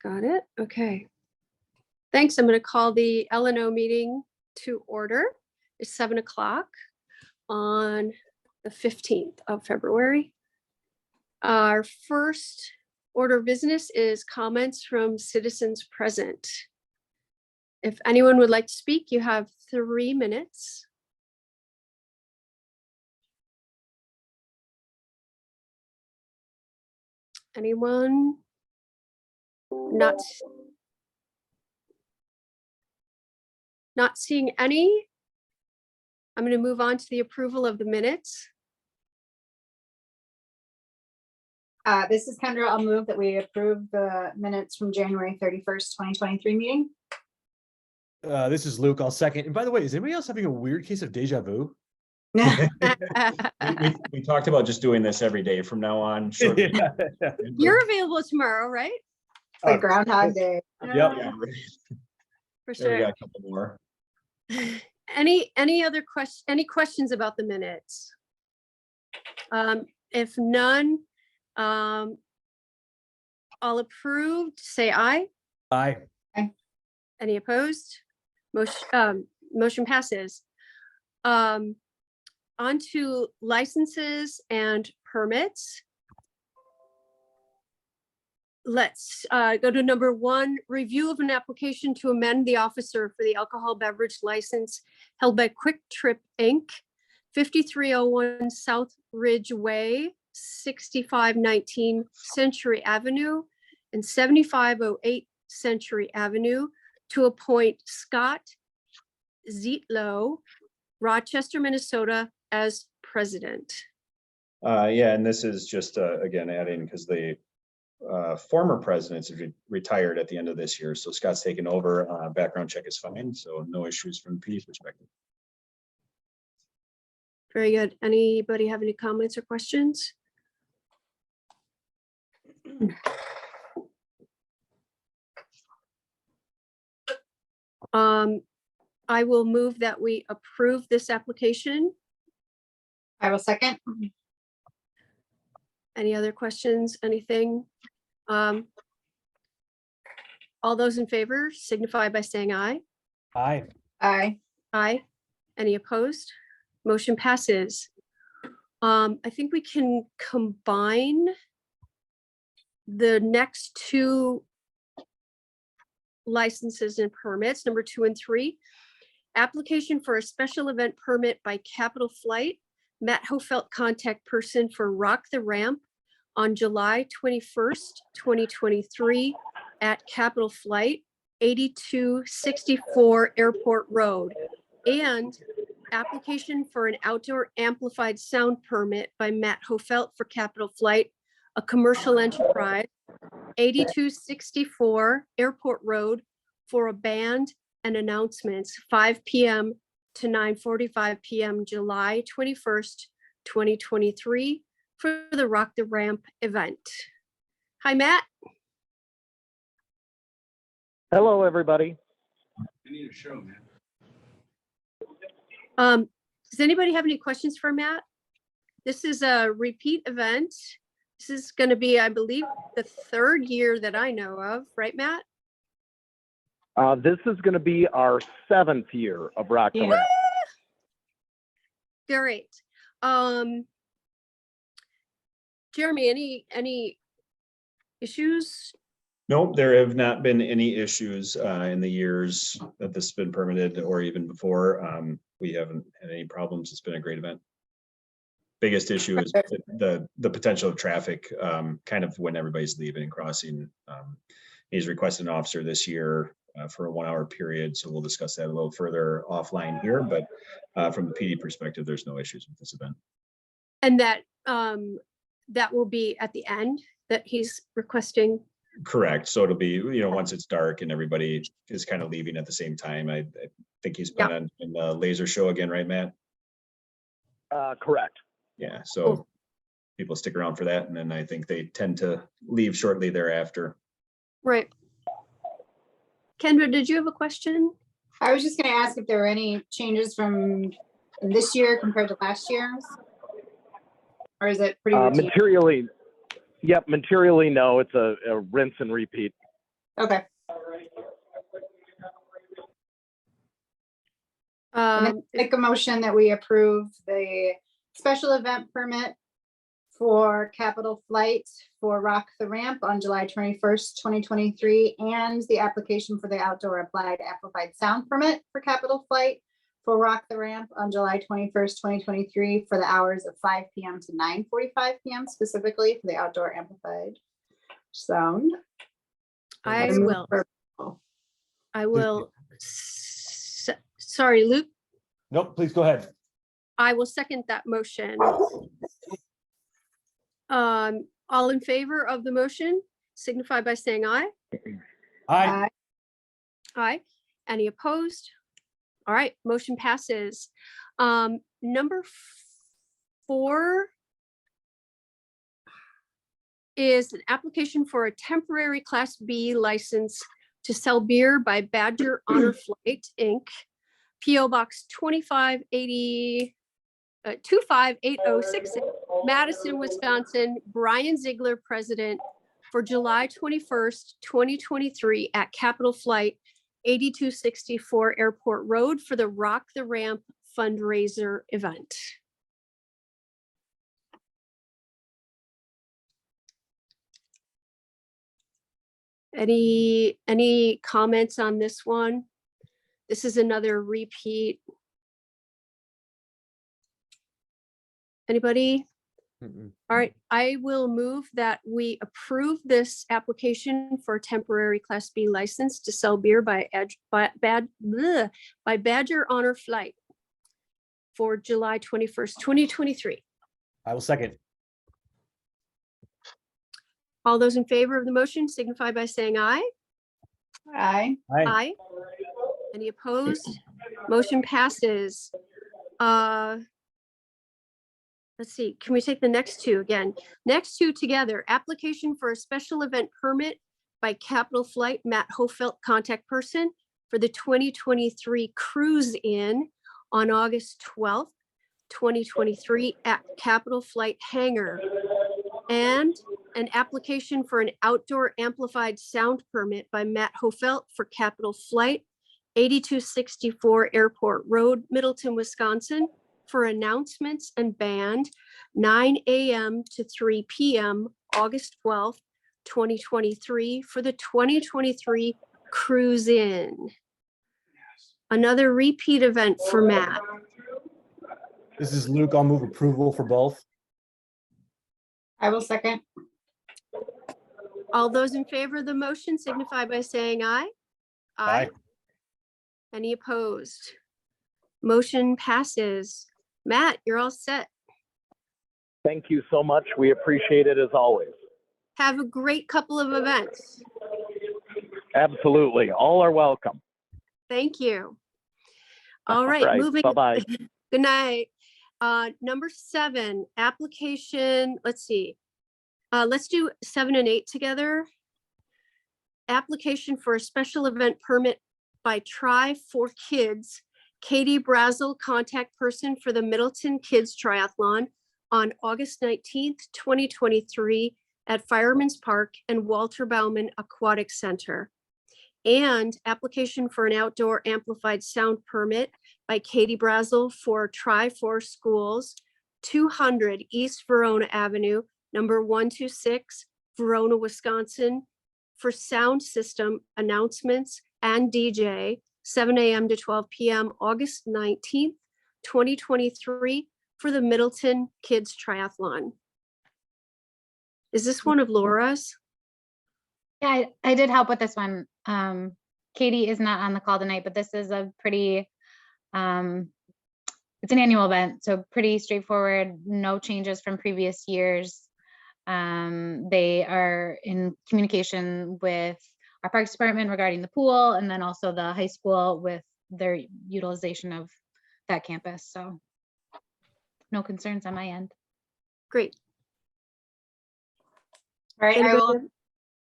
Got it. Okay. Thanks. I'm going to call the LNO meeting to order. It's 7 o'clock on the 15th of February. Our first order of business is comments from citizens present. If anyone would like to speak, you have 3 minutes. Anyone? Not seeing any. I'm going to move on to the approval of the minutes. This is Kendra. I'll move that we approve the minutes from January 31st, 2023 meeting. This is Luke. I'll second. And by the way, is anybody else having a weird case of deja vu? We talked about just doing this every day from now on. Sure. You're available tomorrow, right? Like Groundhog Day. Yep. Yeah, For there we sure. got a couple more. Any other questions? Any questions about the minutes? If none, all approved, say aye. Aye. Any opposed? Motion passes. On to licenses and permits. Let's go to number 1, review of an application to amend the officer for the alcohol beverage license held by Quick Trip Inc., 5301 South Ridge Way, 6519 Century Avenue, and 7508 Century Avenue, to appoint Scott Zietlow, Rochester, Minnesota, as president. Yeah, and this is just again adding because the former presidents retired at the end of this year, so Scott's taken over. Background check is fine, so no issues from the PD perspective. Very good. Anybody have any comments or questions? I will move that we approve this application. I will second. Any other questions? Anything? All those in favor signify by saying aye. Aye. Aye. Aye. Any opposed? Motion passes. I think we can combine the next 2 licenses and permits, number 2 and 3. Application for a special event permit by Capital Flight, Matt Hofelt, contact person for Rock the Ramp on July 21st, 2023 at Capital Flight, 8264 Airport Road. And application for an outdoor amplified sound permit by Matt Hofelt for Capital Flight, a commercial enterprise, 8264 Airport Road, for a band and announcements, 5 p.m. to 9:45 p.m. July 21st, 2023 for the Rock the Ramp event. Hi, Matt. Hello, everybody. I need a show, man. Does anybody have any questions for Matt? This is a repeat event. This is going to be, I believe, the 3rd year that I know of, right, Matt? This is going to be our 7th year of Rock the Yeah. Ramp. Great. Jeremy, any issues? Nope, there have not been any issues in the years that this has been permitted or even before. We haven't had any problems. It's been a great event. Biggest issue is the potential of traffic, kind of when everybody's leaving and crossing. He's requested an officer this year for a 1-hour period, so we'll discuss that a little further offline here. But from the PD perspective, there's no issues with this event. And that will be at the end that he's requesting. Correct. So it'll be, once it's dark and everybody is kind of leaving at the same time. I think he's been on in the laser show again, right, Matt? Correct. Yeah. So Cool. people stick around for that, and then I think they tend to leave shortly thereafter. Right. Kendra, did you have a question? I was just going to ask if there were any changes from this year compared to last year's, or is it pretty routine? Materially, yep. Materially, no. It's a rinse and repeat. Okay. And then make a motion that we approve the special event permit for Capital Flight for Rock the Ramp on July 21st, 2023, and the application for the outdoor applied amplified sound permit for Capital Flight for Rock the Ramp on July 21st, 2023, for the hours of 5 p.m. to 9:45 p.m. specifically for the outdoor amplified sound. I will. Sorry, Luke. Nope, please go ahead. I will second that motion. All in favor of the motion signify by saying aye. Aye. Aye. Any opposed? All right, motion passes. Number 4 is an application for a temporary Class B license to sell beer by Badger Honor Flight, Inc., PO Box 25806, Madison, Wisconsin. Brian Ziegler, President, for July 21st, 2023 at Capital Flight, 8264 Airport Road for the Rock the Ramp fundraiser event. Any comments on this one? This is another repeat. Anybody? Mm-mm. All right, I will move that we approve this application for a temporary Class B license to sell beer by Badger Honor Flight for July 21st, 2023. I will second. All those in favor of the motion signify by saying aye. Aye. Aye. Aye. Any opposed? Motion passes. Let's see, can we take the next two again? Next two together. Application for a special event permit by Capital Flight, Matt Hofelt, contact person, for the 2023 Cruise In on August 12th, 2023 at Capital Flight Hangar. And an application for an outdoor amplified sound permit by Matt Hofelt for Capital Flight, 8264 Airport Road, Middleton, Wisconsin, for announcements and band, 9 a.m. to 3 p.m., August 12th, 2023, for the 2023 Cruise In. Another repeat event for Matt. This is Luke. I'll move approval for both. I will second. All those in favor of the motion signify by saying aye. Aye. Any opposed? Motion passes. Matt, you're all set. Thank you so much. We appreciate it as always. Have a great couple of events. Absolutely. All are welcome. Thank you. All right, moving. Bye-bye. Good night. Number 7, application, let's see. Let's do 7 and 8 together. Application for a special event permit by Try for Kids, Katie Brazel, contact person for the Middleton Kids Triathlon on August 19th, 2023 at Fireman's Park and Walter Bauman Aquatic Center. And application for an outdoor amplified sound permit by Katie Brazel for Try for Schools, 200 East Verona Avenue, number 126, Verona, Wisconsin, for sound system announcements and DJ, 7 a.m. to 12 p.m., August 19th, 2023, for the Middleton Kids Triathlon. Is this one of Laura's? Yeah, I did help with this one. Katie is not on the call tonight, but this is a pretty, it's an annual event, so pretty straightforward, no changes from previous years. They are in communication with our Parks Department regarding the pool, and then also the high school with their utilization of that campus. So no concerns on my end. Great. All right, Anybody-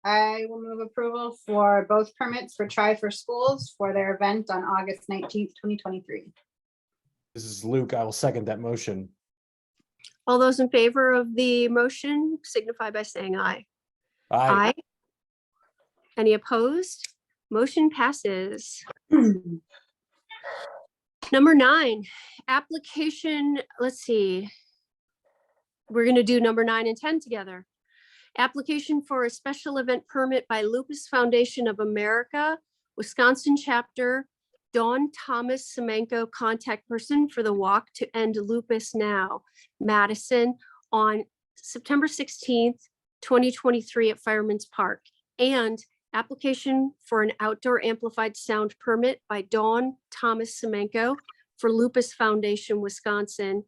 I will move approval for both permits for Try for Schools for their event on August 19th, 2023. This is Luke. I will second that motion. All those in favor of the motion signify by saying aye. Aye. Any opposed? Motion passes. Number 9, application, let's see. We're going to do number 9 and 10 together. Application for a special event permit by Lupus Foundation of America, Wisconsin chapter, Dawn Thomas Semenko, contact person for the Walk to End Lupus Now, Madison, on September 16th, 2023 at Fireman's Park. And application for an outdoor amplified sound permit by Dawn Thomas Semenko for Lupus Foundation, Wisconsin,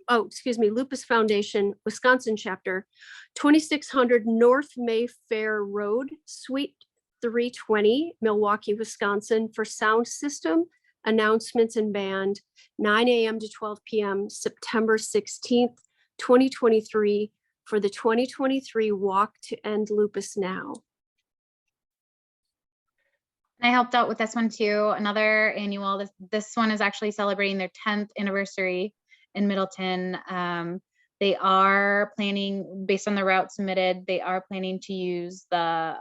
Lupus Foundation, Wisconsin chapter, 2600 North Mayfair Road, Suite 320, Milwaukee, Wisconsin, for sound system, announcements and band, 9 a.m. to 12 p.m., September 16th, 2023, for the 2023 Walk to End Lupus Now. I helped out with this one too. Another annual, this one is actually celebrating their 10th anniversary in Middleton. They are planning, based on the route submitted, they are planning to use the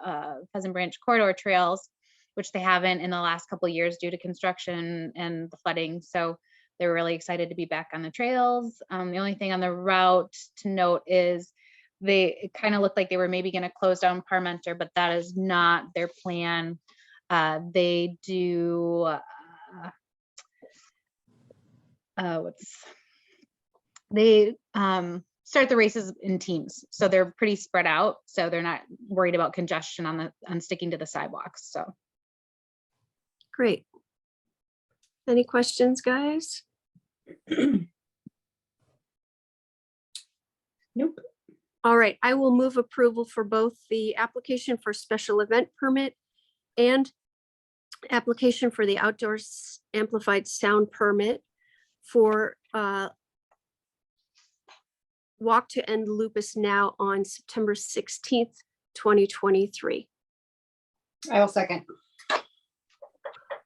Pheasant Branch corridor trails, which they haven't in the last couple of years due to construction and the flooding. So they're really excited to be back on the trails. The only thing on the route to note is it kind of looked like they were maybe going to close down Parmenter, but that is not their plan. They do they start the races in teams, so they're pretty spread out, so they're not worried about congestion on sticking to the sidewalks. So Great. Any questions, guys? Nope. All right, I will move approval for both the application for special event permit and application for the outdoors amplified sound permit for Walk to End Lupus Now on September 16th, 2023. I will second.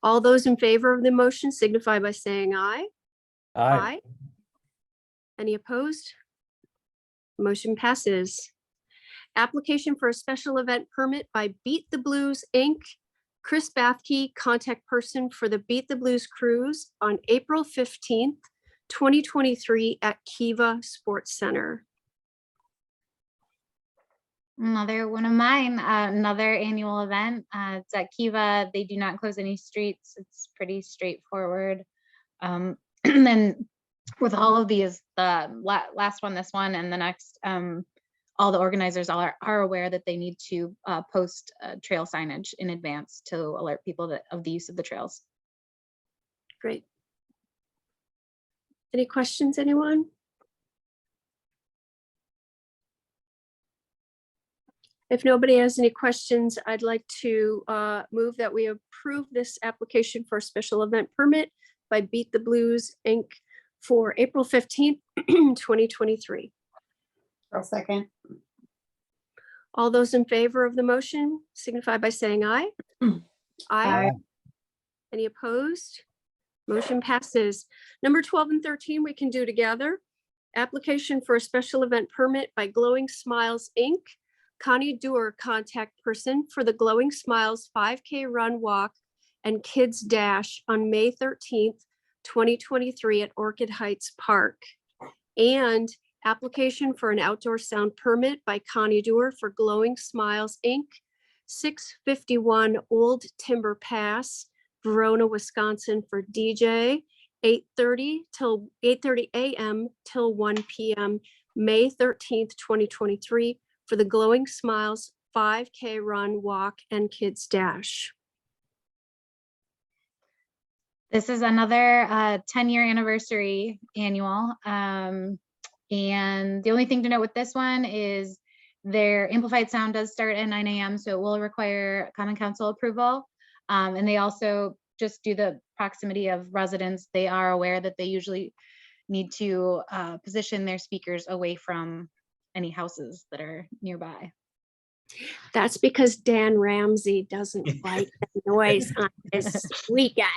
All those in favor of the motion signify by saying aye. Aye. Any opposed? Motion passes. Application for a special event permit by Beat the Blues, Inc., Chris Bathke, contact person for the Beat the Blues Cruise on April 15th, 2023 at Kiva Sports Center. another one of mine, another annual event. It's at Kiva. They do not close any streets. It's pretty straightforward. And then with all of these, the last one, this one, and the next, all the organizers are aware that they need to post trail signage in advance to alert people of the use of the trails. Great. Any questions, anyone? If nobody has any questions, I'd like to move that we approve this application for a special event permit by Beat the Blues, Inc. for April 15th, 2023. I'll second. All those in favor of the motion signify by saying aye. Aye. Any opposed? Motion passes. Number 12 and 13 we can do together. Application for a special event permit by Glowing Smiles, Inc. Connie Dewar, contact person for the Glowing Smiles 5K Run, Walk, and Kids Dash on May 13th, 2023 at Orchid Heights Park. And application for an outdoor sound permit by Connie Dewar for Glowing Smiles, Inc., 651 Old Timber Pass, Verona, Wisconsin, for DJ, 8:30 a.m. till 1 p.m., May 13th, 2023, for the Glowing Smiles 5K Run, Walk, and Kids Dash. This is another 10-year anniversary annual. And the only thing to note with this one is their amplified sound does start at 9 a.m., so it will require Common Council approval. And they also, just due to the proximity of residents, they are aware that they usually need to position their speakers away from any houses that are nearby. That's because Dan Ramsey doesn't like the noise on this weekend.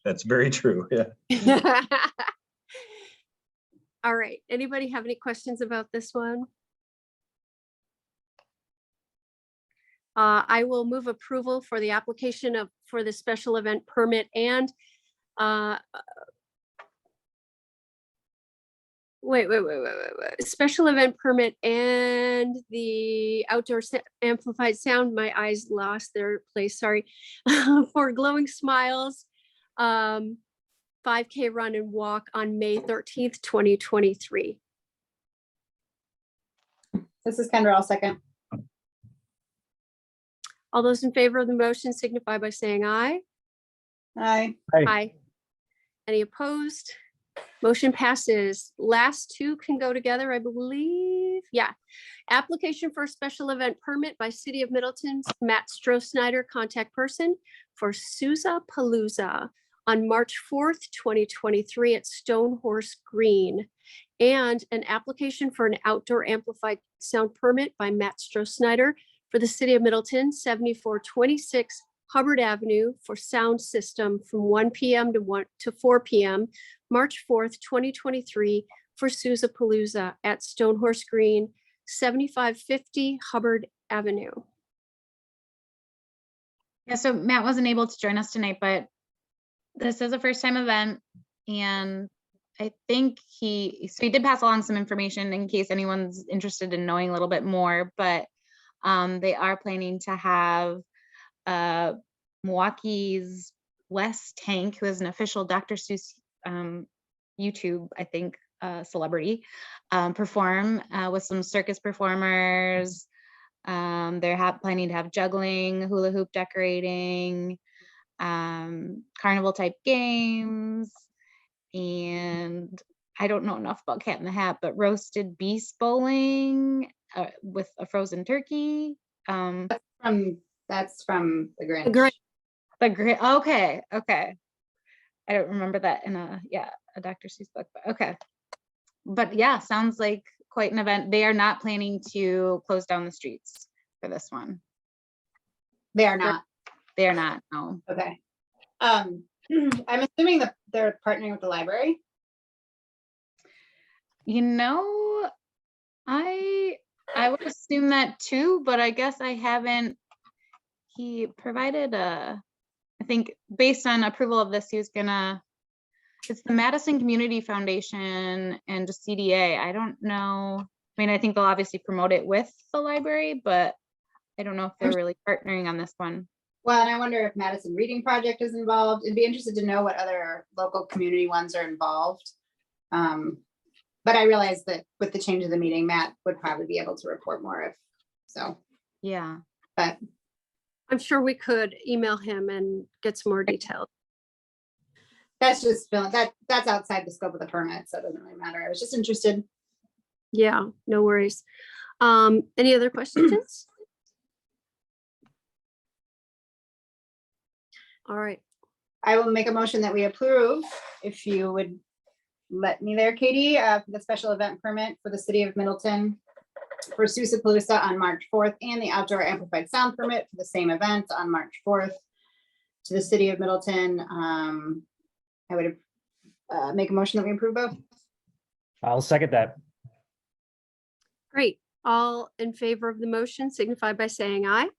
That's very true. Yeah. All right, anybody have any questions about this one? I will move approval for the application for the special event permit and uh, wait, special event permit and the outdoor amplified sound. My eyes lost their place, sorry. For Glowing Smiles, 5K run and walk on May 13th, 2023. This is Kendra, I'll second. All those in favor of the motion signify by saying aye. Aye. Aye. Any opposed? Motion passes. Last two can go together, I believe. Yeah. Application for a special event permit by City of Middleton's Matt Stroh-Snyder, contact person for Sousa Palooza on March 4th, 2023 at Stone Horse Green. And an application for an outdoor amplified sound permit by Matt Stroh-Snyder for the City of Middleton, 7426 Hubbard Avenue for sound system from 1 p.m. to 4 p.m., March 4th, 2023 for Sousa Palooza at Stone Horse Green, 7550 Hubbard Avenue. Yeah, so Matt wasn't able to join us tonight, but this is a first time event. And I think he did pass along some information in case anyone's interested in knowing a little bit more, but they are planning to have Milwaukee's Wes Tank, who is an official Dr. Seuss YouTube, I think, celebrity, perform with some circus performers. They're planning to have juggling, hula hoop decorating, carnival type games, and I don't know enough about Cat in the Hat, but roasted beast bowling with a frozen turkey. That's from the Grinch. The great. Okay. I don't remember that in a Dr. Seuss book, but okay. But yeah, sounds like quite an event. They are not planning to close down the streets for this one. They are not. They are not. No. Okay. I'm assuming that they're partnering with the library. You know, I would assume that too, but I guess I haven't. He provided I think based on approval of this, he was gonna, it's the Madison Community Foundation and just CDA. I don't know. I mean, I think they'll obviously promote it with the library, but I don't know if they're really partnering on this one. Well, and I wonder if Madison Reading Project is involved. I'd be interested to know what other local community ones are involved. But I realize that with the change of the meeting, Matt would probably be able to report more if so. Yeah. But I'm sure we could email him and get some more details. that's just that's outside the scope of the permit, so it doesn't really matter. I was just interested. Yeah, no worries. Any other questions? All right. I will make a motion that we approve, if you would let me there, Katie, for the special event permit for the City of Middleton for Sousa Palooza on March 4th and the outdoor amplified sound permit for the same event on March 4th to the City of Middleton. I would make a motion that we approve both. I'll second that. Great. All in favor of the motion signify by saying aye.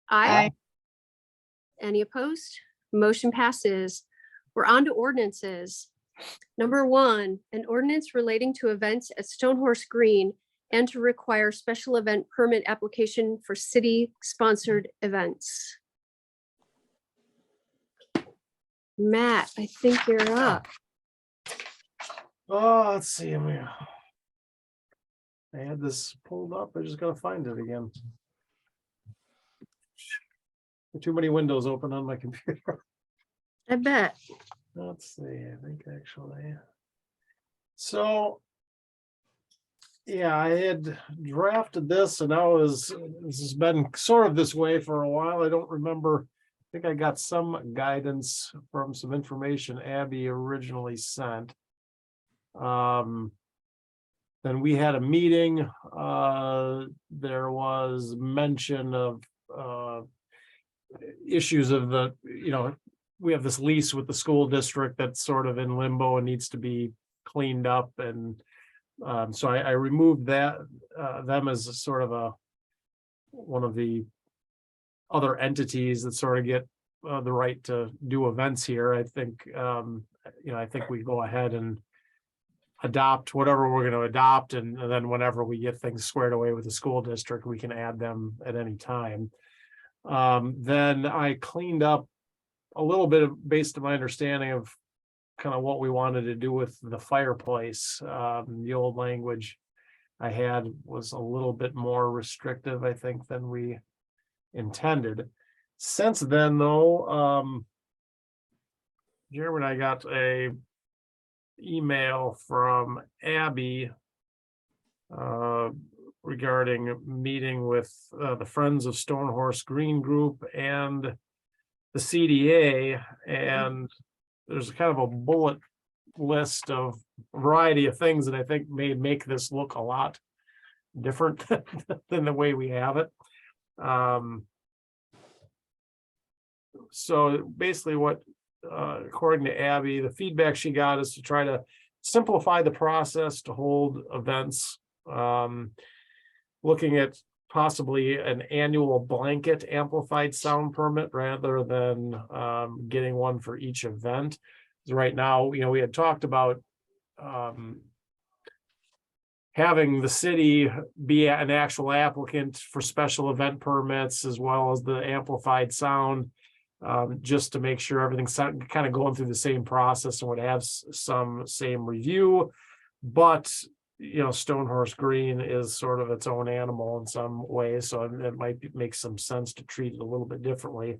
Aye. Any opposed? Motion passes. We're on to ordinances. Number 1, an ordinance relating to events at Stonehorse Green and to require special event permit application for city-sponsored events. Matt, I think you're up. Oh, let's see. I had this pulled up. I just gotta find it again. Too many windows open on my computer. I bet. Let's see. I think actually. So. Yeah, I had drafted this and this has been sort of this way for a while. I don't remember. I think I got some guidance from some information Abby originally sent. Then we had a meeting. There was mention of issues of we have this lease with the school district that's sort of in limbo and needs to be cleaned up, and so I removed that them as a sort of one of the other entities that sort of get the right to do events here. I think, I think we go ahead and adopt whatever we're going to adopt, and then whenever we get things squared away with the school district, we can add them at any time. Then I cleaned up a little bit based on my understanding of kind of what we wanted to do with the fireplace. The old language I had was a little bit more restrictive, I think, than we intended. Since then, though, Jeremy and I got a email from Abby regarding meeting with the Friends of Stonehorse Green Group and the CDA, and there's kind of a bullet list of variety of things that I think may make this look a lot different than the way we have it. So basically what, according to Abby, the feedback she got is to try to simplify the process to hold events, looking at possibly an annual blanket amplified sound permit rather than getting one for each event. Right now, we had talked about having the city be an actual applicant for special event permits as well as the amplified sound, just to make sure everything's kind of going through the same process and would have some same review. But Stonehorse Green is sort of its own animal in some ways, so it might make some sense to treat it a little bit differently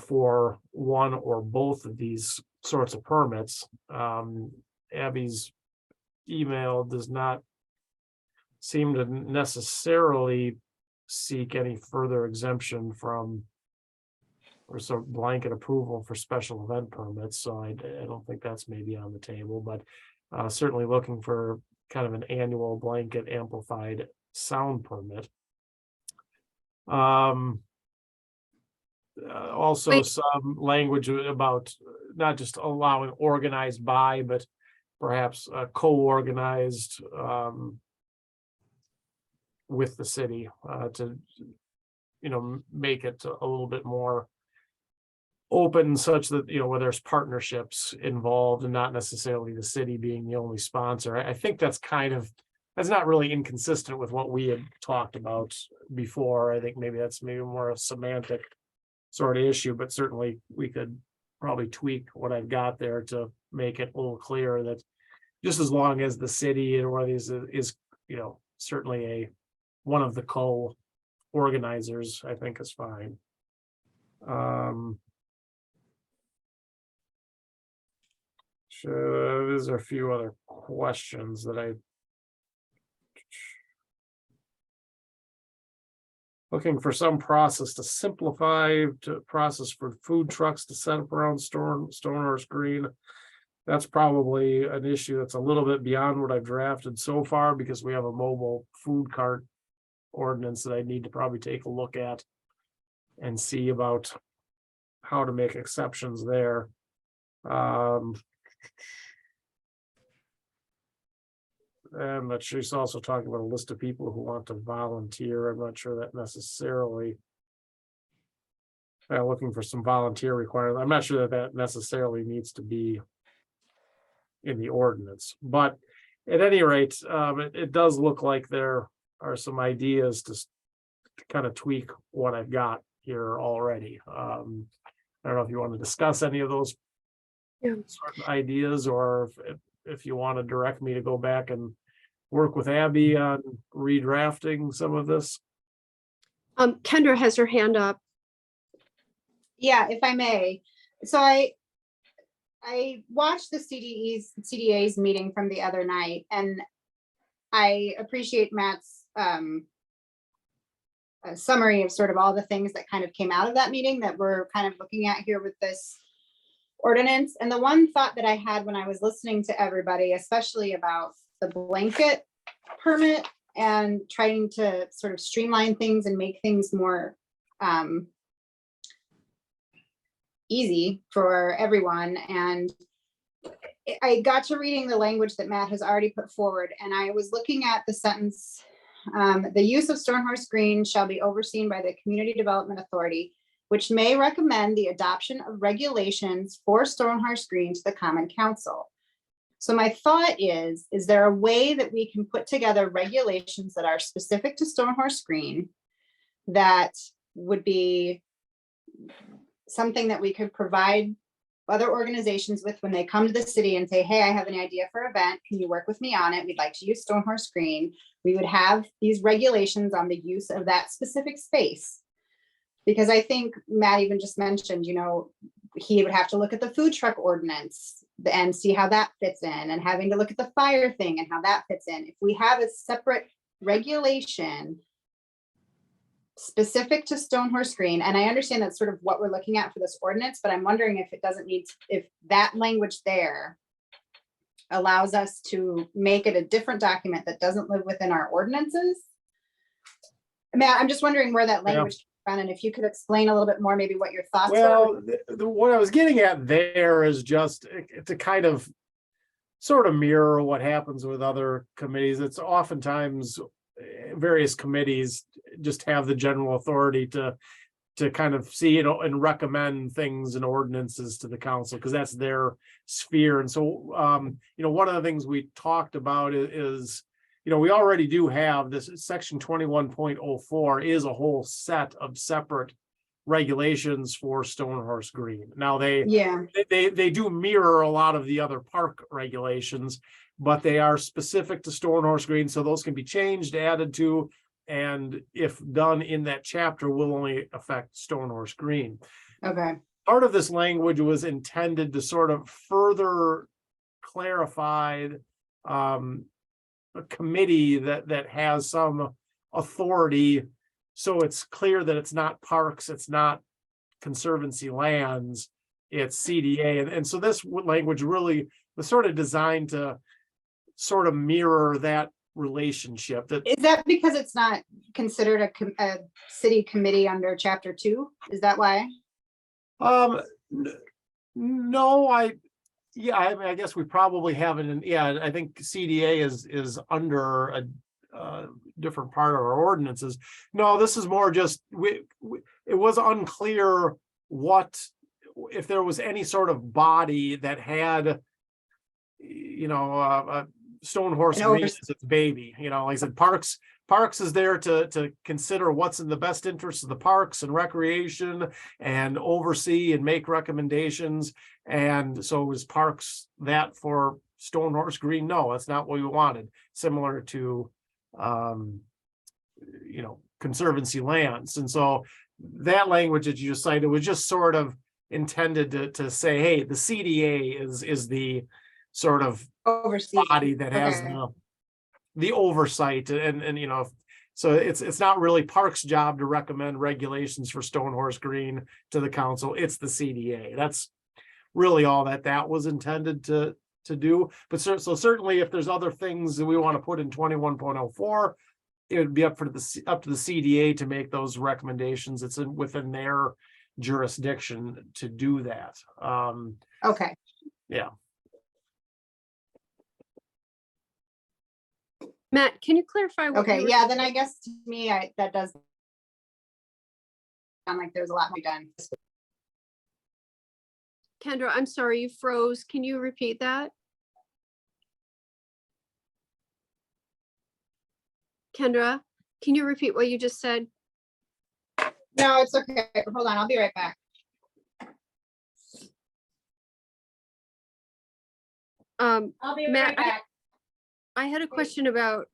for one or both of these sorts of permits. Abby's email does not seem to necessarily seek any further exemption from or some blanket approval for special event permits, so I don't think that's maybe on the table, but certainly looking for kind of an annual blanket amplified sound permit. Also Wait. some language about not just allowing organized by, but perhaps co-organized with the city to make it a little bit more open, such that where there's partnerships involved and not necessarily the city being the only sponsor. I think that's not really inconsistent with what we had talked about before. I think maybe that's more a semantic sort of issue, but certainly we could probably tweak what I've got there to make it a little clearer that just as long as the city and one of these is certainly one of the co-organizers, I think is fine. So there's a few other questions that I looking for some process to simplify to process for food trucks to set up around Stonehorse Green. That's probably an issue that's a little bit beyond what I've drafted so far, because we have a mobile food cart ordinance that I need to probably take a look at and see about how to make exceptions there. And she's also talking about a list of people who want to volunteer. I'm not sure that necessarily. Looking for some volunteer requirements. I'm not sure that necessarily needs to be in the ordinance, but at any rate, it does look like there are some ideas to kind of tweak what I've got here already. I don't know if you want to discuss any of those sort of ideas, or if you want to direct me to go back and work with Abby on redrafting some of this. Kendra has her hand up. Yeah, if I may. So I watched the CDA's meeting from the other night, and I appreciate Matt's summary of sort of all the things that kind of came out of that meeting that we're kind of looking at here with this ordinance. And the one thought that I had when I was listening to everybody, especially about the blanket permit and trying to sort of streamline things and make things more easy for everyone. And I got to reading the language that Matt has already put forward, and I was looking at the sentence The use of Stonehorse Green shall be overseen by the Community Development Authority, which may recommend the adoption of regulations for Stonehorse Green to the Common Council. So my thought is there a way that we can put together regulations that are specific to Stonehorse Green that would be something that we could provide other organizations with when they come to the city and say, hey, I have an idea for an event. Can you work with me on it? We'd like to use Stonehorse Green. We would have these regulations on the use of that specific space. Because I think Matt even just mentioned, you know, he would have to look at the food truck ordinance and see how that fits in, and having to look at the fire thing and how that fits in. If we have a separate regulation specific to Stonehorse Green, and I understand that's sort of what we're looking at for this ordinance, but I'm wondering if it doesn't need, if that language there allows us to make it a different document that doesn't live within our ordinances. Matt, I'm just wondering where that language came from, and if you could explain a little bit more, maybe what your thoughts were. Well, what I was getting at there is just to kind of sort of mirror what happens with other committees. It's oftentimes various committees just have the general authority to kind of see, you know, and recommend things and ordinances to the council, because that's their sphere. And so, you know, one of the things we talked about is, you know, we already do have this section 21.04 is a whole set of separate regulations for Stonehorse Green. Now they do mirror a lot of the other park regulations, but they are specific to Stonehorse Green, so those can be changed, added to, and if done in that chapter, will only affect Stonehorse Green. Okay. Part of this language was intended to sort of further clarify a committee that has some authority, so it's clear that it's not parks, it's not conservancy lands, it's CDA, and so this language really was sort of designed to sort of mirror that relationship. That Is that because it's not considered a city committee under chapter 2? Is that why? No, I mean, I guess we probably haven't. Yeah, I think CDA is under a different part of our ordinances. No, this is more just it was unclear what, if there was any sort of body that had, you know, Stonehorse Green as its baby. You know, like I said, parks is there to consider what's in the best interest of the parks and recreation and oversee and make recommendations. And so was parks that for Stonehorse Green? No, that's not what we wanted. Similar to you know, conservancy lands. And so that language that you just cited was just sort of intended to say, hey, the CDA is the sort of body that has the oversight, and you know, so it's not really Parks' job to recommend regulations for Stonehorse Green to the council. It's the CDA. That's really all that was intended to do. But so certainly, if there's other things that we want to put in 21.04, it would be up to the CDA to make those recommendations. It's within their jurisdiction to do that. Okay. Yeah. Matt, can you clarify? What Okay, you were yeah, saying? then I guess to me, that does sound like there's a lot more done. Kendra, I'm sorry, you froze. Can you repeat that? Kendra, can you repeat what you just said? No, it's okay. Hold on, I'll be right back. I'll be Matt, right back. I had a question about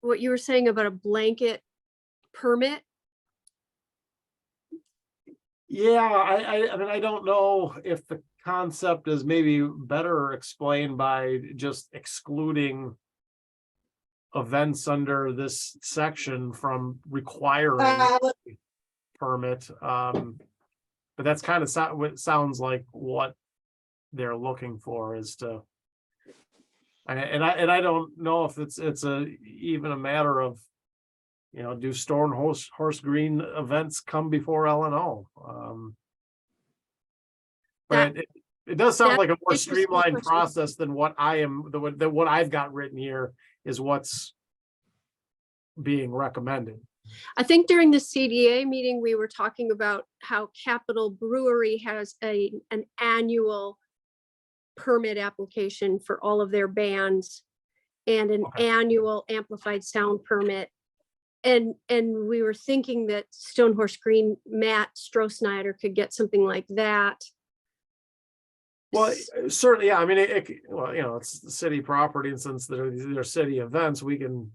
what you were saying about a blanket permit. Yeah, I mean, I don't know if the concept is maybe better explained by just excluding events under this section from requiring permit. But that's kind of what sounds like what they're looking for is to, and I don't know if it's even a matter of, you know, do Stonehorse Green events come before LNO? But It does sound That like a more answers my streamlined question. process than what I am, what I've got written here is what's being recommended. I think during the CDA meeting, we were talking about how Capital Brewery has an annual permit application for all of their bands and an Okay. annual amplified sound permit. And we were thinking that Stone Horse Green, Matt Stroh-Snyder could get something like that. Well, certainly, yeah, I mean, well, you know, it's the city property, and since they're city events, we can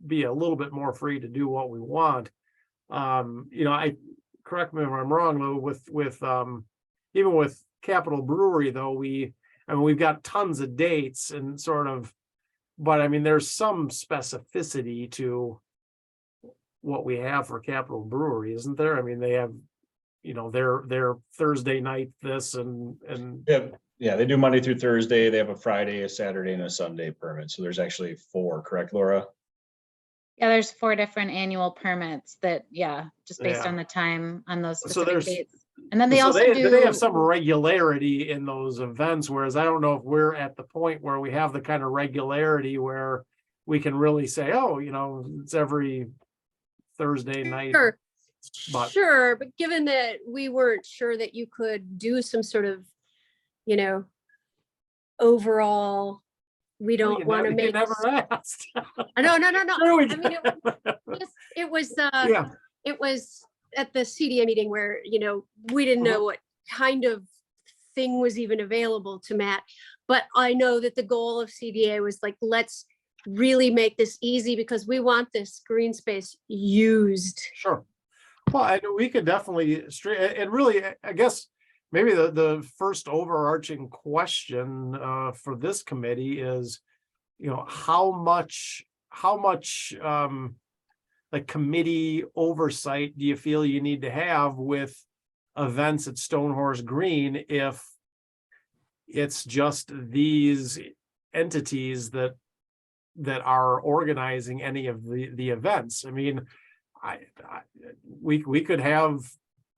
be a little bit more free to do what we want. You know, correct me if I'm wrong, though, with even with Capital Brewery, though, I mean, we've got tons of dates and sort of, but I mean, there's some specificity to what we have for Capital Brewery, isn't there? I mean, they have, you know, their Thursday night this and Yeah, they do Monday through Thursday. They have a Friday, a Saturday, and a Sunday permit. So there's actually 4, correct, Laura? Yeah, there's 4 different annual permits that, yeah, just based Yeah. on the time on those So specific there's- dates. And then they so also they have do, some regularity in those events, whereas I don't know if we're at the point where we have the kind of regularity where we can really say, oh, you know, it's every Thursday night. Sure, But- sure, but given that we weren't sure that you could do some sort of, you know, overall, we Well, don't want to you make. never asked. No. Sure we I mean, can. Yeah, it was at the CDA meeting where, you know, we didn't know what kind of thing was even available to Matt. But I know that the goal of CDA was like, let's really make this easy because we want this green space used. sure. Well, I know we could definitely and really, I guess maybe the first overarching question for this committee is, you know, how much like committee oversight do you feel you need to have with events at Stone Horse Green if it's just these entities that are organizing any of the events? I mean, we could have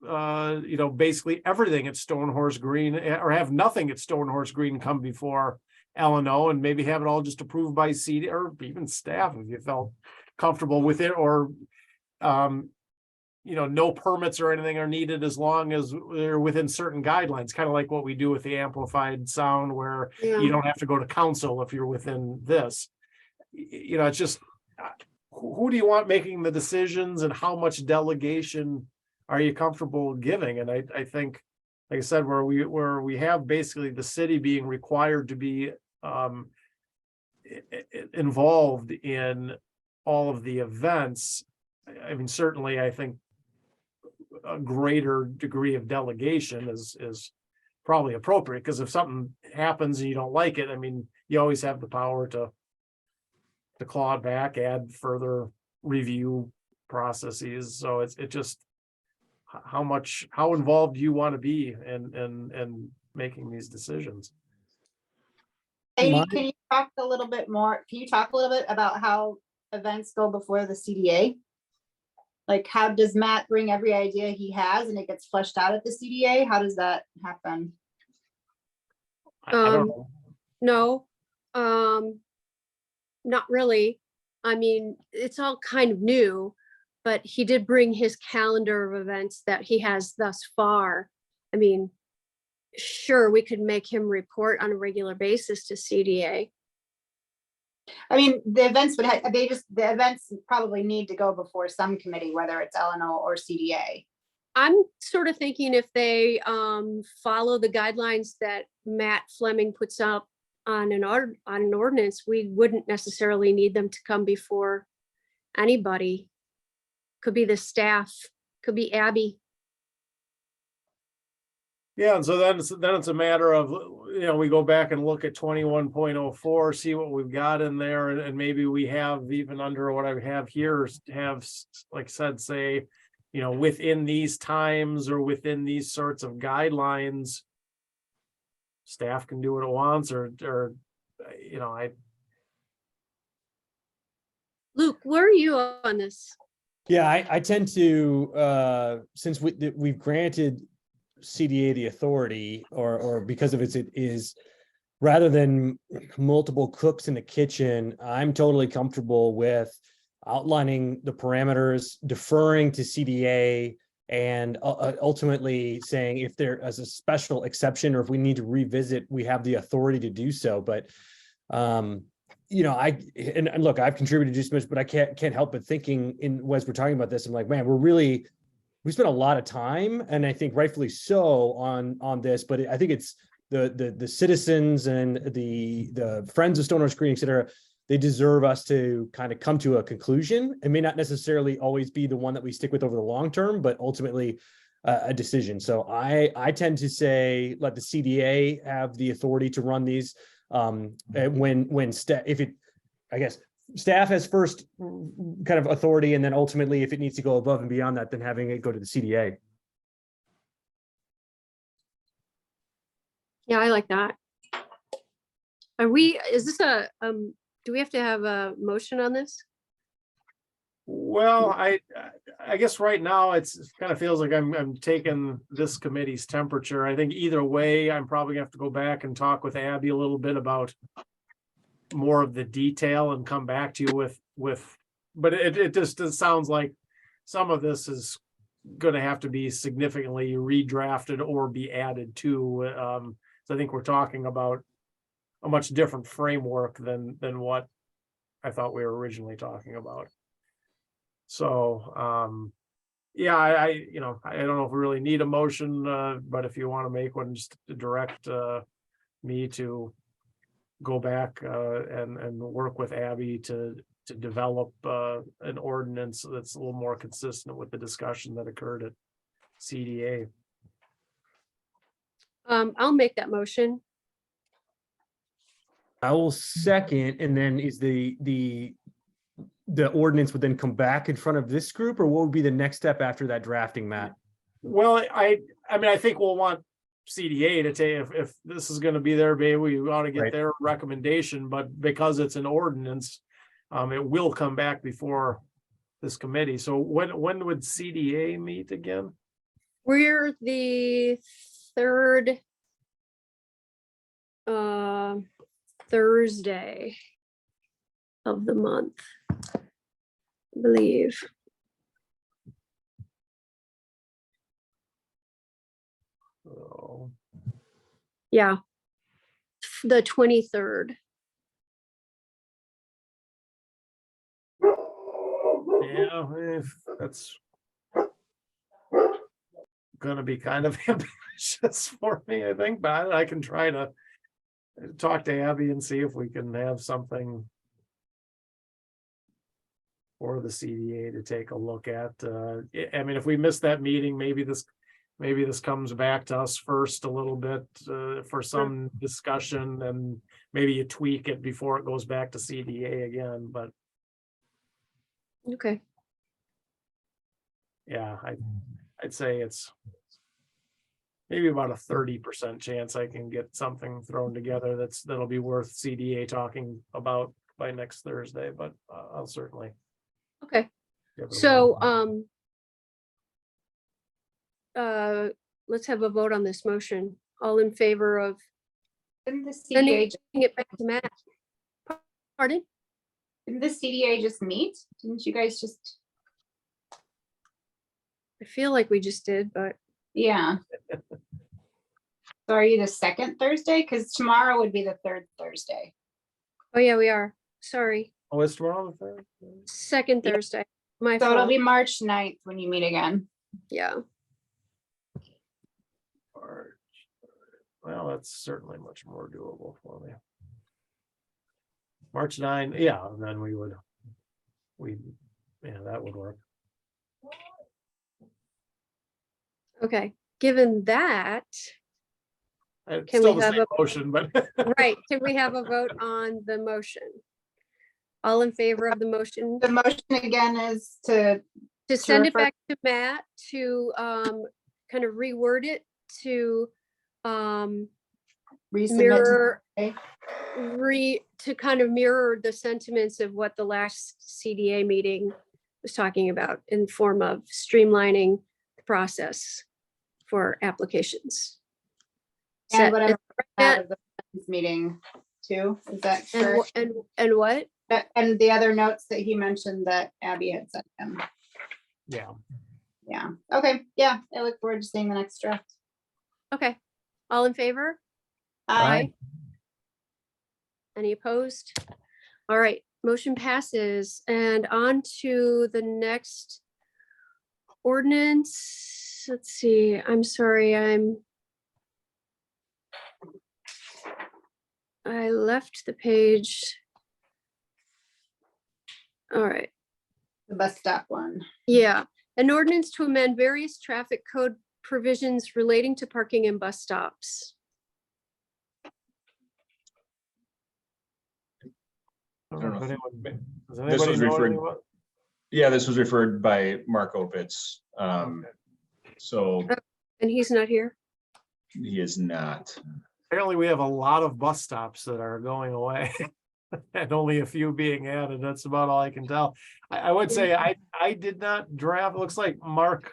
you know, basically everything at Stone Horse Green, or have nothing at Stone Horse Green come before L&O, and maybe have it all just approved by CD or even staff if you felt comfortable with it, or you know, no permits or anything are needed as long as they're within certain guidelines, kind of like what we do with the amplified sound, where you don't have to go to council if you're within this. You know, it's just, who do you want making the decisions and how much delegation are you comfortable giving? And I think, like I said, where we have basically the city being required to be involved in all of the events. I mean, certainly, I think a greater degree of delegation is probably appropriate, because if something happens and you don't like it, I mean, you always have the power to claw it back, add further review processes. So it just, how involved do you want to be in making these decisions? Katie, can you talk a little bit more? Can you talk a little bit about how events go before the CDA? Like, how does Matt bring every idea he has and it gets fleshed out at the CDA? How does that happen? I don't know. No, not really. I mean, it's all kind of new, but he did bring his calendar of events that he has thus far. I mean, sure, we could make him report on a regular basis to CDA. I mean, the events would have, the events probably need to go before some committee, whether it's L&O or CDA. I'm sort of thinking if they follow the guidelines that Matt Fleming puts up on an ordinance, we wouldn't necessarily need them to come before anybody. Could be the staff, could be Abby. Yeah, and so then it's a matter of, you know, we go back and look at 21.04, see what we've got in there, and maybe we have, even under what I have here, have, like I said, say, you know, within these times or within these sorts of guidelines, staff can do what it wants, or you know, Luke, where are you on this? Yeah, I tend to, since we've granted CDA the authority, or because of it is, rather than multiple cooks in the kitchen, I'm totally comfortable with outlining the parameters, deferring to CDA, and ultimately saying if there is a special exception or if we need to revisit, we have the authority to do so. But you know, and look, I've contributed just much, but I can't help but thinking as we're talking about this, I'm like, man, we spent a lot of time, and I think rightfully so on this, but I think it's the citizens and the friends of Stonehorse Green, et cetera, they deserve us to kind of come to a conclusion. It may not necessarily always be the one that we stick with over the long term, but ultimately a decision. So I tend to say, let the CDA have the authority to run these. I guess staff has first kind of authority, and then ultimately, if it needs to go above and beyond that, then having it go to the CDA. Yeah, I like that. Is this do we have to have a motion on this? Well, I guess right now it kind of feels like I'm taking this committee's temperature. I think either way, I'm probably gonna have to go back and talk with Abby a little bit about more of the detail and come back to you with, but it just sounds like some of this is gonna have to be significantly redrafted or be added to. So I think we're talking about a much different framework than what I thought we were originally talking about. So, yeah, I don't know if we really need a motion, but if you want to make one, just to direct me to go back and work with Abby to develop an ordinance that's a little more consistent with the discussion that occurred at CDA. I'll make that motion. I will second, and then is the ordinance would then come back in front of this group, or what would be the next step after that drafting, Matt? Well, I mean, I think we'll want CDA to take, if this is gonna be their baby, we ought to get Right. their recommendation, but because it's an ordinance, it will come back before this committee. So when would CDA meet again? We're the third Thursday of the month, I believe. Oh, Yeah. The 23rd. yeah, if that's gonna be kind of ambitious for me, I think, but I can try to talk to Abby and see if we can have something for the CDA to take a look at. I mean, if we miss that meeting, maybe this comes back to us first a little bit for some discussion, and maybe you tweak it before it goes back to CDA again, but Okay. yeah, I'd say it's maybe about a 30% chance I can get something thrown together that'll be worth CDA talking about by next Thursday, but I'll certainly. Okay. give it a So, whirl. let's have a vote on this motion. All in favor of Didn't the sending CDA, it back to Matt? Pardon? didn't the CDA just meet? Didn't you guys just, I feel like we just did, but yeah. So are you the second Thursday? Because tomorrow would be the third Thursday. oh yeah, we are. Sorry. Oh, it's tomorrow the third? Second Yeah. Thursday. My So it'll fault. be March 9th when you meet again. Yeah. March. Well, that's certainly much more doable for me. March 9, yeah, and then yeah, that would work. Okay. Given that, It's Can still we the have same a- motion, but right, can we have a vote on the motion? All in favor of the motion The motion again is to send it refer- back to Matt to kind of reword it to resubmit. mirror Okay. to kind of mirror the sentiments of what the last CDA meeting was talking about in form of streamlining the process for applications. And Set- whatever and- out of the meeting too, is that And, correct? and what? And the other notes that he mentioned that Abby had sent him. Yeah. Yeah, okay, yeah, I look forward to seeing the next draft. Okay, all in favor? Aye. Any opposed? All right, motion passes, and on to the next ordinance. Let's see, I'm sorry, I left the page. All right, The bus stop one. yeah, an ordinance to amend various traffic code provisions relating to parking and bus stops. I I don't don't know if know. anyone- does This anybody was know referred- anything about- Yeah, this was referred by Mark Opitz. So And he's not here? he is not. Apparently, we have a lot of bus stops that are going away. And only a few being added. That's about all I can tell. I would say I did not draft, looks like Mark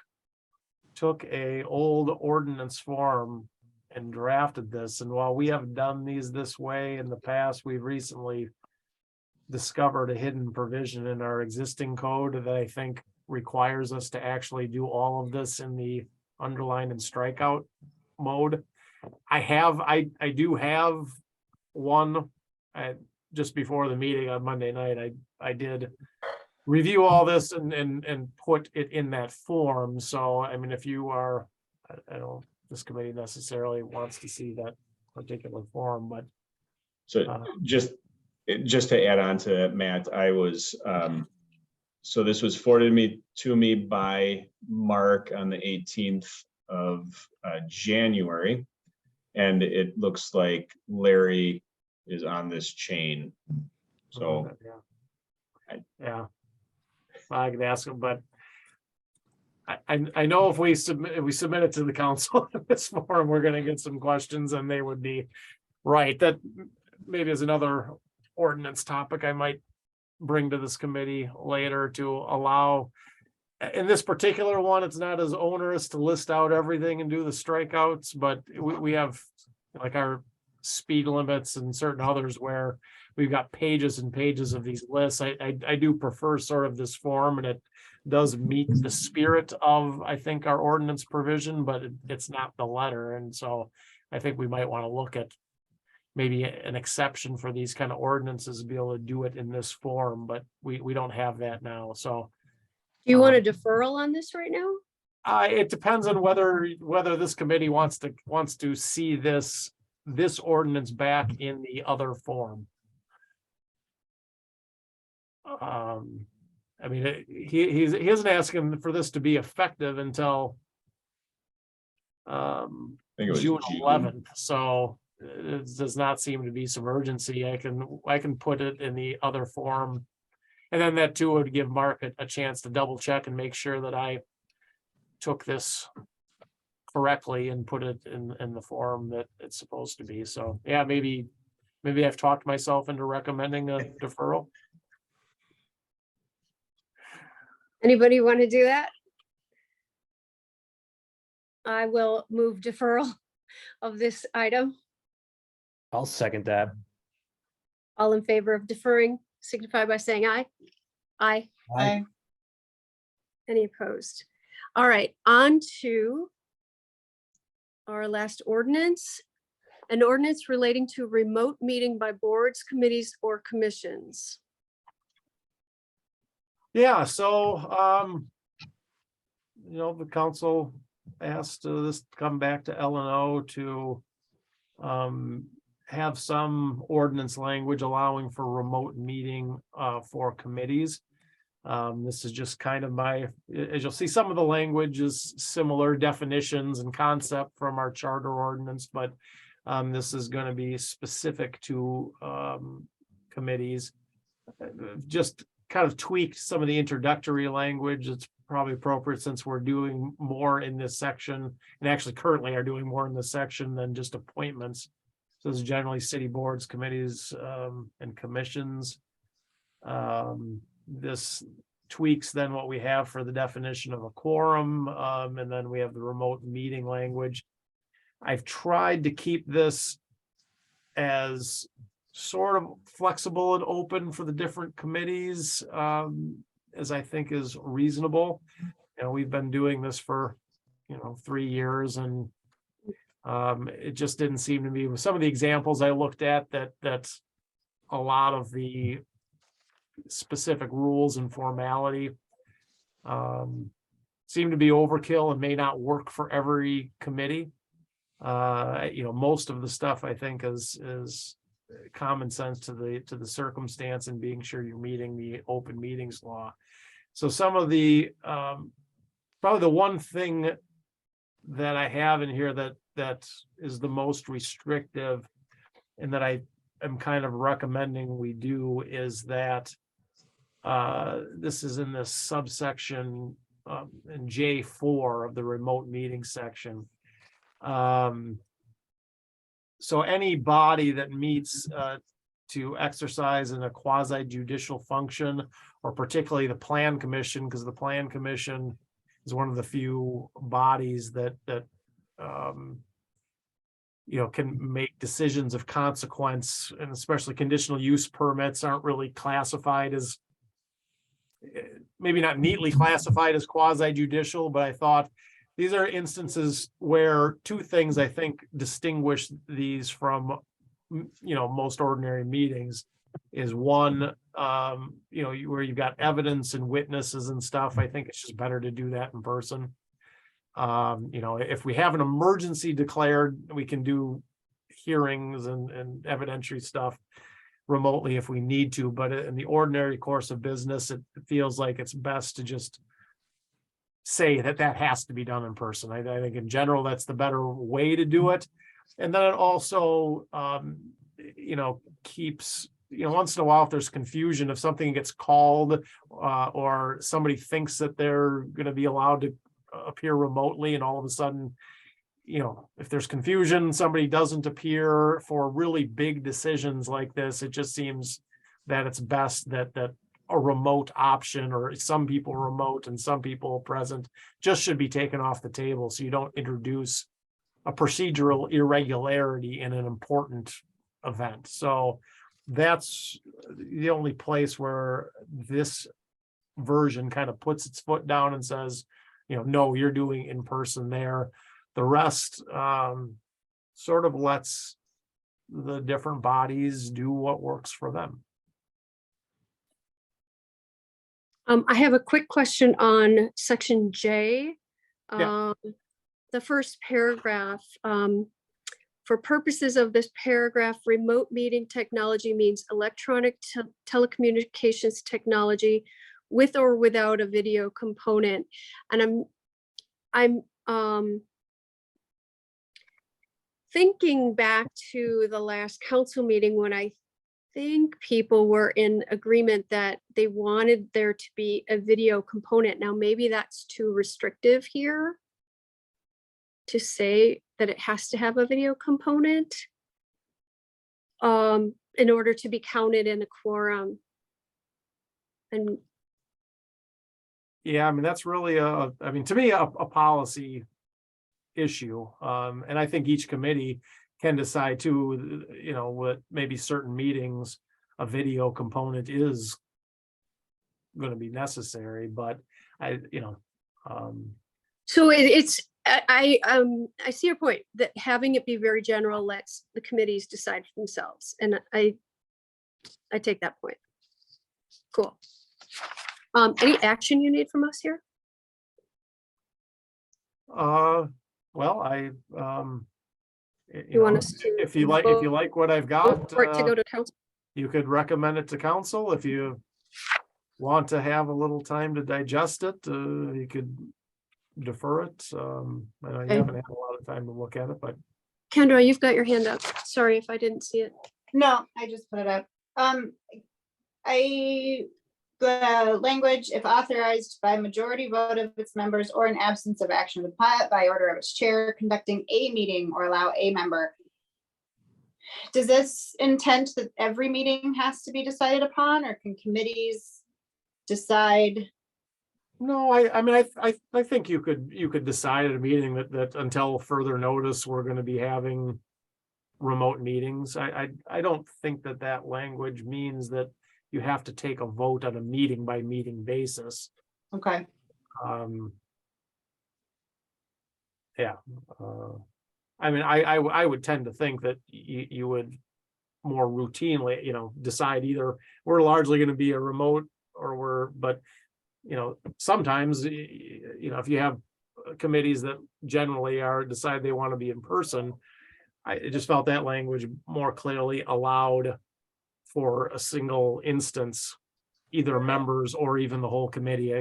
took a old ordinance form and drafted this. And while we have done these this way in the past, we've recently discovered a hidden provision in our existing code that I think requires us to actually do all of this in the underline and strikeout mode. I do have one, just before the meeting on Monday night, I did review all this and put it in that form. So, I mean, if you are, I don't, this committee necessarily wants to see that particular form, but So just to add on to Matt, I was, so this was forwarded to me by Mark on the 18th of January. And it looks like Larry is on this chain. So yeah, I could ask him, but I know if we submit it to the council in this form, we're gonna get some questions and they would be right. That maybe is another ordinance topic I might bring to this committee later to allow. In this particular one, it's not as onerous to list out everything and do the strikeouts, but we have like our speed limits and certain others where we've got pages and pages of these lists. I do prefer sort of this form, and it does meet the spirit of, I think, our ordinance provision, but it's not the letter. And so I think we might want to look at maybe an exception for these kind of ordinances to be able to do it in this form, but we don't have that now. So Do you want a deferral on this right now? it depends on whether this committee wants to see this ordinance back in the other form. I mean, he isn't asking for this to be effective until I think it was June June. 11th. So it does not seem to be some urgency. I can put it in the other form. And then that too would give Mark a chance to double check and make sure that I took this correctly and put it in the form that it's supposed to be. So yeah, maybe I've talked myself into recommending a deferral. Anybody want to do that? I will move deferral of this item. I'll second that. All in favor of deferring, signify by saying aye. Aye. Aye. Any opposed? All right, on to our last ordinance. An ordinance relating to remote meeting by boards, committees, or commissions. Yeah, so the council asked this to come back to L&O to have some ordinance language allowing for remote meeting for committees. This is just kind of as you'll see, some of the language is similar definitions and concept from our charter ordinance, but this is going to be specific to committees. Just kind of tweaked some of the introductory language. It's probably appropriate since we're doing more in this section, and actually currently are doing more in this section than just appointments. So this is generally city boards, committees, and commissions. This tweaks than what we have for the definition of a quorum. And then we have the remote meeting language. I've tried to keep this as sort of flexible and open for the different committees, as I think is reasonable. You know, we've been doing this for, 3 years, and it just didn't seem to me with some of the examples I looked at that a lot of the specific rules and formality seem to be overkill and may not work for every committee. Most of the stuff I think is common sense to the circumstance and being sure you're meeting the open meetings law. So some of the probably the one thing that I have in here that is the most restrictive and that I am kind of recommending we do is that this is in this subsection in J4 of the remote meeting section. So any body that meets to exercise in a quasi judicial function, or particularly the Plan Commission, because the Plan Commission is one of the few bodies that can make decisions of consequence, and especially conditional use permits aren't really classified as, maybe not neatly classified as quasi judicial, but I thought these are instances where two things I think distinguish these from, most ordinary meetings is one, where you've got evidence and witnesses and stuff. I think it's just better to do that in person. If we have an emergency declared, we can do hearings and evidentiary stuff remotely if we need to, but in the ordinary course of business, it feels like it's best to just say that has to be done in person. I think in general, that's the better way to do it. And then it also, keeps, once in a while, if there's confusion, if something gets called or somebody thinks that they're going to be allowed to appear remotely, and all of a sudden, if there's confusion, somebody doesn't appear for really big decisions like this, it just seems that it's best that a remote option, or some people remote and some people present, just should be taken off the table, so you don't introduce a procedural irregularity in an important event. So that's the only place where this version kind of puts its foot down and says, no, you're doing in person there. The rest sort of lets the different bodies do what works for them. I have a quick question on section J. Yeah. The first paragraph, for purposes of this paragraph, remote meeting technology means electronic telecommunications technology with or without a video component. And I'm thinking back to the last council meeting when I think people were in agreement that they wanted there to be a video component. Now, maybe that's too restrictive here to say that it has to have a video component in order to be counted in a quorum. And yeah, I mean, that's really to me, a policy issue. And I think each committee can decide too, what maybe certain meetings, a video component is going to be necessary, but so it's, I see your point that having it be very general lets the committees decide for themselves. And I take that point. Cool. Any action you need from us here? Well, You want us to if you like what I've got, for it to go to council? you could recommend it to council. If you want to have a little time to digest it, you could defer it. I know you Okay. haven't had a lot of time to look at it, but Kendra, you've got your hand up. Sorry if I didn't see it. No, I just put it up. The language, if authorized by majority vote of its members or in absence of action of the pot by order of its chair, conducting a meeting or allow a member. Does this intend that every meeting has to be decided upon, or can committees decide No, I mean, I think you could decide at a meeting that until further notice, we're gonna be having remote meetings. I don't think that language means that you have to take a vote on a meeting by meeting basis. Okay, Yeah. I mean, I would tend to think that you would more routinely, decide either we're largely gonna be a remote but sometimes, if you have committees that generally decide they want to be in person, I just felt that language more clearly allowed for a single instance, either members or even the whole committee.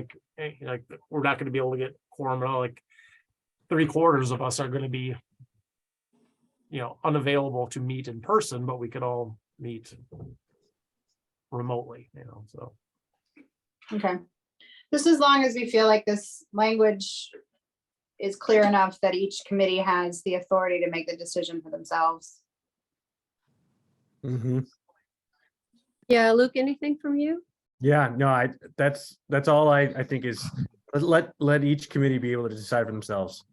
Like, we're not going to be able to get quorum at all. Like 3/4 of us are going to be, unavailable to meet in person, but we could all meet remotely, so. okay. Just as long as we feel like this language is clear enough that each committee has the authority to make the decision for themselves. Mhm. Yeah, Luke, anything from you? Yeah, no, that's all I think is let each committee be able to decide for themselves.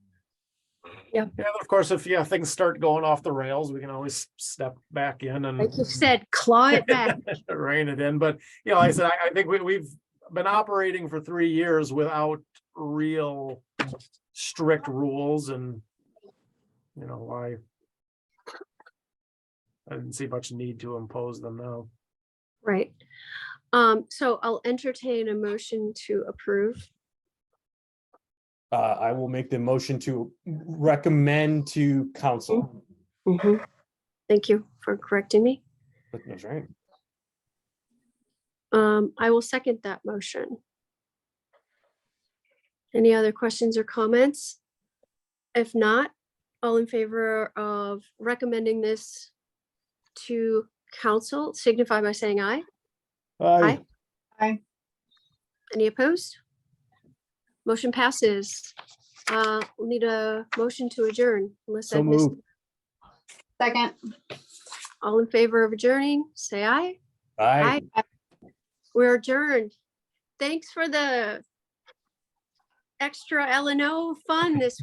Yeah, of course, if things start going off the rails, we can always step back in and Like you said, claw it back. rein it in. But like I said, I think we've been operating for 3 years without real strict rules, and I didn't see much need to impose them now. Right. So I'll entertain a motion to approve. I will make the motion to recommend to council. Mhm. Thank you for correcting me. That's right. I will second that motion. Any other questions or comments? If not, all in favor of recommending this to council signify by saying aye. Aye. Aye. Any opposed? Motion passes. We'll need a motion to adjourn unless So I missed. moved. Second, All in favor of adjourning, say aye. Aye. We're adjourned. Thanks for the extra L&O fun this